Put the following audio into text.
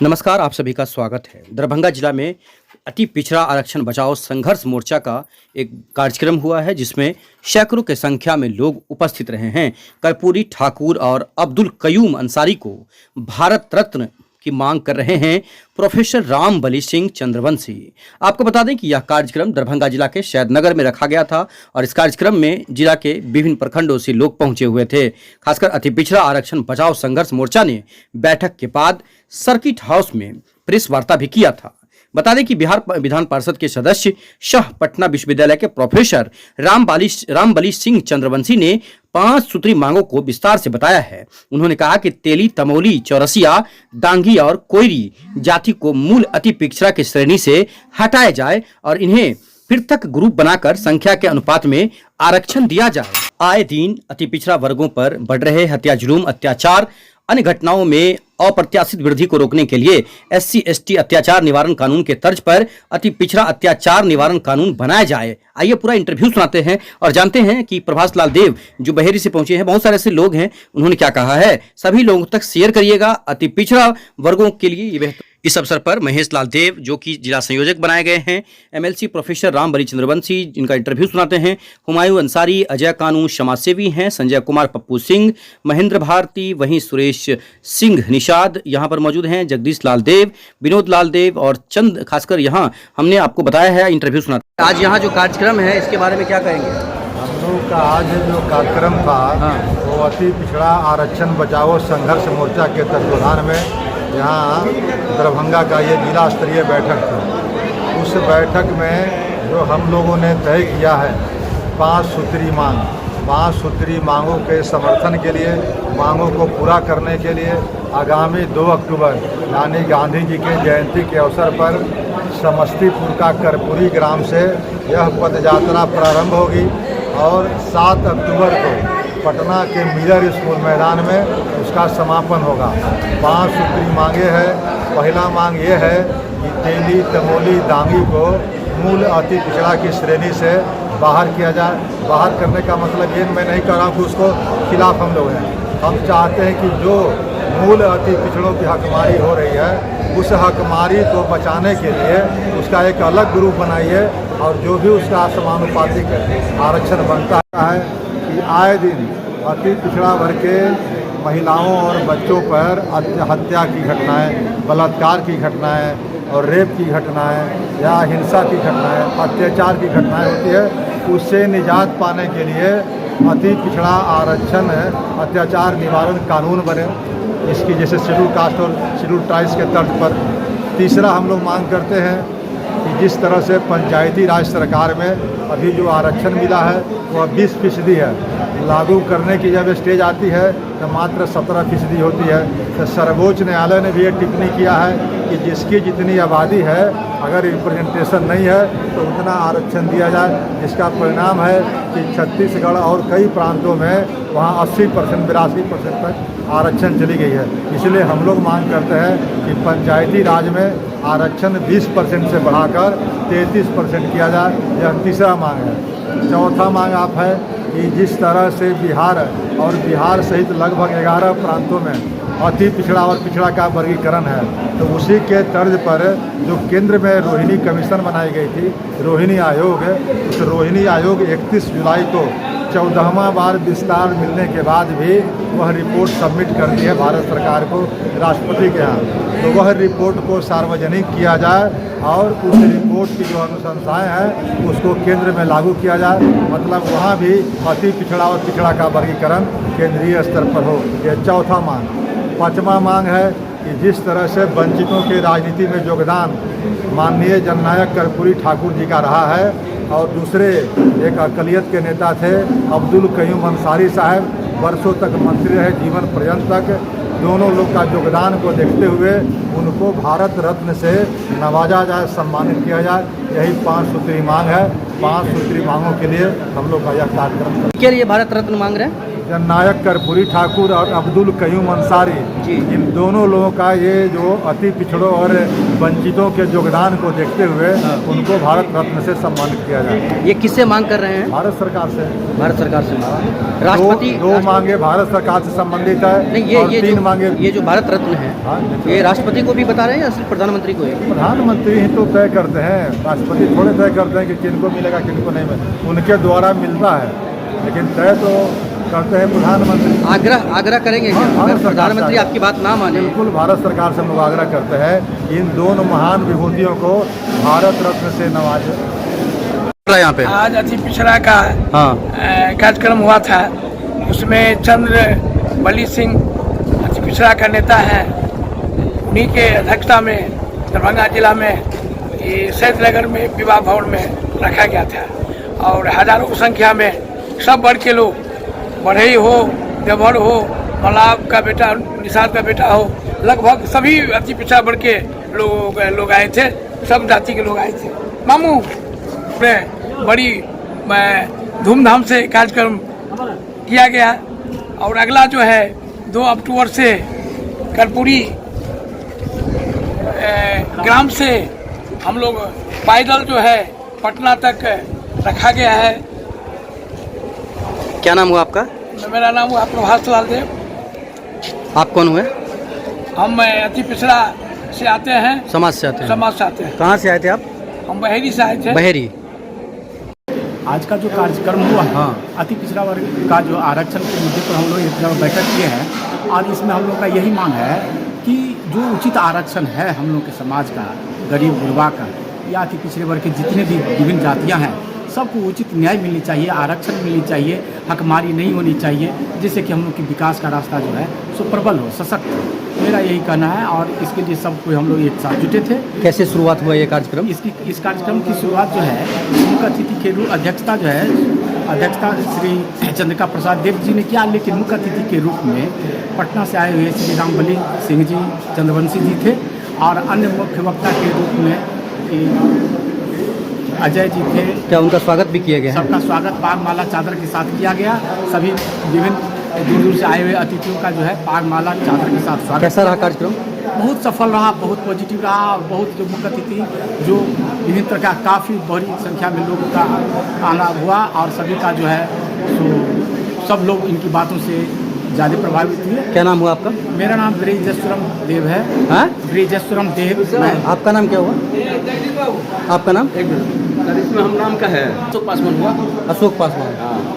नमस्कार, आप सभी का स्वागत है। दरभंगा जिला में अति पिछड़ा आरक्षण बचाओ संघर्ष मोर्चा का एक कार्यक्रम हुआ है जिसमें सैकड़ों की संख्या में लोग उपस्थित रहे हैं। कर्पूरी ठाकुर और अब्दुल कयूम अंसारी को भारत रत्न की मांग कर रहे हैं प्रोफेसर रामबली सिंह चंद्रवंशी। आपको बता दें कि यह कार्यक्रम दरभंगा जिला के शैदनगर में रखा गया था और इस कार्यक्रम में जिला के विभिन्न प्रखंडों से लोग पहुंचे हुए थे। खासकर अति पिछड़ा आरक्षण बचाओ संघर्ष मोर्चा ने बैठक के बाद सर्किट हाउस में प्रेस वार्ता भी किया था। बता दें कि बिहार विधान परिषद के सदस्य शाह पटना विश्वविद्यालय के प्रोफेसर रामबली सिंह चंद्रवंशी ने 5 सूत्री मांगों को विस्तार से बताया है। उन्होंने कहा कि तेली, तमोली, चौरसिया, डांगी और कोयरी जाति को मूल अति पिछड़ा की श्रेणी से हटाया जाए और इन्हें पृथक ग्रुप बनाकर संख्या के अनुपात में आरक्षण दिया जाए। आए दिन अति पिछड़ा वर्गों पर बढ़ रहे हत्या, जुलूम, अत्याचार, अन्य घटनाओं में अप्रत्याशित वृद्धि को रोकने के लिए SC/ST अत्याचार निवारण कानून के तर्ज पर अति पिछड़ा अत्याचार निवारण कानून बनाया जाए। आइए पूरा इंटरव्यू सुनाते हैं और जानते हैं कि प्रभास लाल देव जो बहेरी से पहुंचे हैं, बहुत सारे ऐसे लोग हैं, उन्होंने क्या कहा है। सभी लोगों तक शेयर करिएगा। अति पिछड़ा वर्गों के लिए ये बेहतर। इस अवसर पर महेश लाल देव जो कि जिला संयोजक बनाए गए हैं, MLC प्रोफेसर रामबली चंद्रवंशी जिनका इंटरव्यू सुनाते हैं, हुमायूं अंसारी, अजय कानू समाजसेवी हैं, संजय कुमार, पप्पू सिंह, महेंद्र भारती, वहीं सुरेश सिंह निषाद यहाँ पर मौजूद हैं, जगदीश लाल देव, विनोद लाल देव और चंद। खासकर यहाँ हमने आपको बताया है इंटरव्यू सुनाते। आज यहाँ जो कार्यक्रम है इसके बारे में क्या कहेंगे? हम लोग का आज जो कार्यक्रम था वो अति पिछड़ा आरक्षण बचाओ संघर्ष मोर्चा के तत्वाधान में यहाँ दरभंगा का ये जिला स्तरीय बैठक थी। उस बैठक में जो हम लोगों ने तय किया है 5 सूत्री मांग, 5 सूत्री मांगों के समर्थन के लिए, मांगों को पूरा करने के लिए आगामी 2 अक्टूबर यानी गांधी जी के जयंती के अवसर पर समस्तीपुर का कर्पूरी ग्राम से यह पदयात्रा प्रारंभ होगी और 7 अक्टूबर को पटना के मिलर स्कूल मैदान में उसका समापन होगा। 5 सूत्री मांगे हैं। पहला मांग ये है कि तेली, तमोली, डांगी को मूल अति पिछड़ा की श्रेणी से बाहर किया जाए। बाहर करने का मतलब ये मैं नहीं कह रहा हूँ कि उसको खिलाफ हम लोग हैं। हम चाहते हैं कि जो मूल अति पिछड़ों की हकमारी हो रही है उस हकमारी को बचाने के लिए उसका एक अलग ग्रुप बनाइए और जो भी उसका समानुपातिक आरक्षण बनता है कि आए दिन अति पिछड़ा वर्ग के महिलाओं और बच्चों पर हत्या की घटनाएं, बलात्कार की घटनाएं और रेप की घटनाएं या हिंसा की घटनाएं, अत्याचार की घटनाएं होती है, उससे निजात पाने के लिए अति पिछड़ा आरक्षण अत्याचार निवारण कानून बने, इसकी जैसे शेड्यूल कास्ट और शेड्यूल ट्राइब्स के तर्ज पर। तीसरा हम लोग मांग करते हैं कि जिस तरह से पंचायती राज सरकार में अभी जो आरक्षण मिला है वह 20% है, लागू करने की जब स्टेज आती है तो मात्र 17% होती है। तो सर्वोच्च न्यायालय ने भी ये टिप्पणी किया है कि जिसकी जितनी आबादी है अगर रिप्रेजेंटेशन नहीं है तो उतना आरक्षण दिया जाए, जिसका परिणाम है कि छत्तीसगढ़ और कई प्रांतों में वहाँ 80%, 82% तक आरक्षण चली गई है। इसलिए हम लोग मांग करते हैं कि पंचायती राज में आरक्षण 20% से बढ़ाकर 33% किया जाए। यह तीसरा मांग है। चौथा मांग आप है कि जिस तरह से बिहार और बिहार सहित लगभग 11 प्रांतों में अति पिछड़ा और पिछड़ा का वर्गीकरण है, तो उसी के तर्ज पर जो केंद्र में रोहिणी कमीशन बनाई गई थी, रोहिणी आयोग, उस रोहिणी आयोग 31 जुलाई को 14वां बार विस्तार मिलने के बाद भी वह रिपोर्ट सबमिट कर दी है भारत सरकार को राष्ट्रपति के यहाँ। तो वह रिपोर्ट को सार्वजनिक किया जाए और उस रिपोर्ट की जो अनुशंसाएँ हैं उसको केंद्र में लागू किया जाए, मतलब वहाँ भी अति पिछड़ा और पिछड़ा का वर्गीकरण केंद्रीय स्तर पर हो। यह चौथा मांग। पाँचवा मांग है कि जिस तरह से वंचितों के राजनीति में योगदान माननीय जननायक कर्पूरी ठाकुर जी का रहा है और दूसरे एक अकलियत के नेता थे अब्दुल कयूम अंसारी साहब, वर्षों तक मंत्री रहे, जीवन पर्यंत तक, दोनों लोग का योगदान को देखते हुए उनको भारत रत्न से नवाजा जाए, सम्मानित किया जाए। यही 5 सूत्री मांग है। 5 सूत्री मांगों के लिए हम लोग का यह कार्यक्रम के लिए भारत रत्न मांग रहे हैं। जननायक कर्पूरी ठाकुर और अब्दुल कयूम अंसारी, जी। इन दोनों लोगों का ये जो अति पिछड़ों और वंचितों के योगदान को देखते हुए उनको भारत रत्न से सम्मानित किया जाए। ये किससे मांग कर रहे हैं? भारत सरकार से भारत सरकार से राष्ट्रपति दो मांगे भारत सरकार से संबंधित है नहीं, और तीन मांगे ये जो भारत रत्न है हाँ, ये राष्ट्रपति को भी बता रहे हैं या सिर्फ प्रधानमंत्री को है? प्रधानमंत्री ही तो तय करते हैं, राष्ट्रपति थोड़े तय करते हैं कि किनको मिलेगा किनको नहीं मिलेगा, उनके द्वारा मिलता है, लेकिन तय तो करते हैं प्रधानमंत्री। आग्रह करेंगे क्या? हाँ, अगर प्रधानमंत्री आपकी बात ना माने? बिल्कुल भारत सरकार से हम लोग आग्रह करते हैं इन दोनों महान विभूतियों को भारत रत्न से नवाजे। यहाँ पे आज अति पिछड़ा का हाँ कार्यक्रम हुआ था, उसमें चंद्र बली सिंह अति पिछड़ा का नेता है, उन्हीं के अध्यक्षता में दरभंगा जिला में ये सैदनगर में विवाह भवन में रखा गया था और हजारों की संख्या में सब वर्ग के लोग, बढ़ई हो, देवर हो, मलाब का बेटा, निषाद का बेटा हो, लगभग सभी अति पिछड़ा वर्ग के लोग आए थे, सब जाति के लोग आए थे। मामू में बड़ी धूमधाम से कार्यक्रम किया गया और अगला जो है 2 अक्टूबर से कर्पूरी ग्राम से हम लोग पैदल जो है पटना तक रखा गया है। क्या नाम हुआ आपका? मेरा नाम हुआ प्रभास लाल देव। आप कौन हुए? हम अति पिछड़ा से आते हैं, समाज से आते हैं। समाज से आते हैं। कहाँ से आए थे आप? हम बहेरी से आए थे। बहेरी। आज का जो कार्यक्रम हुआ हाँ। अति पिछड़ा वर्ग का जो आरक्षण के मुद्दे पर हम लोग एक जगह बैठक किए हैं और इसमें हम लोग का यही मांग है कि जो उचित आरक्षण है हम लोग के समाज का, गरीब गुरबा का या अति पिछड़े वर्ग के जितने भी विभिन्न जातियां हैं, सबको उचित न्याय मिलनी चाहिए, आरक्षण मिलनी चाहिए, हकमारी नहीं होनी चाहिए, जिससे कि हम लोग की विकास का रास्ता जो है सो प्रबल हो, सशक्त हो। मेरा यही कहना है और इसके लिए सब कोई हम लोग एक साथ जुटे थे। कैसे शुरुआत हुआ ये कार्यक्रम? इस कार्यक्रम की शुरुआत जो है मुख्य अतिथि के रूप अध्यक्षता जो है अध्यक्षता श्री चंद्रिका प्रसाद देव जी ने किया, लेकिन मुख्य अतिथि के रूप में पटना से आए हुए श्री रामबली सिंह जी चंद्रवंशी जी थे और अन्य मुख्य वक्ता के रूप में अजय जी थे। क्या उनका स्वागत भी किया गया? सबका स्वागत पागमाला चादर के साथ किया गया। सभी विभिन्न दूर दूर से आए हुए अतिथियों का जो है पागमाला चादर के साथ स्वागत। कैसा रहा कार्यक्रम? बहुत सफल रहा, बहुत पॉजिटिव रहा और बहुत जो मुख्य अतिथि जो विभिन्न प्रकार काफ़ी बड़ी संख्या में लोगों का आना हुआ और सभी का जो है सो सब लोग इनकी बातों से ज़्यादा प्रभावित हुए। क्या नाम हुआ आपका? मेरा नाम ब्रिजेश्वरम देव है। हाँ, ब्रिजेश्वरम देव। आपका नाम क्या हुआ? आपका नाम? इसमें हम नाम का है अशोक पासवान हुआ। अशोक पासवान।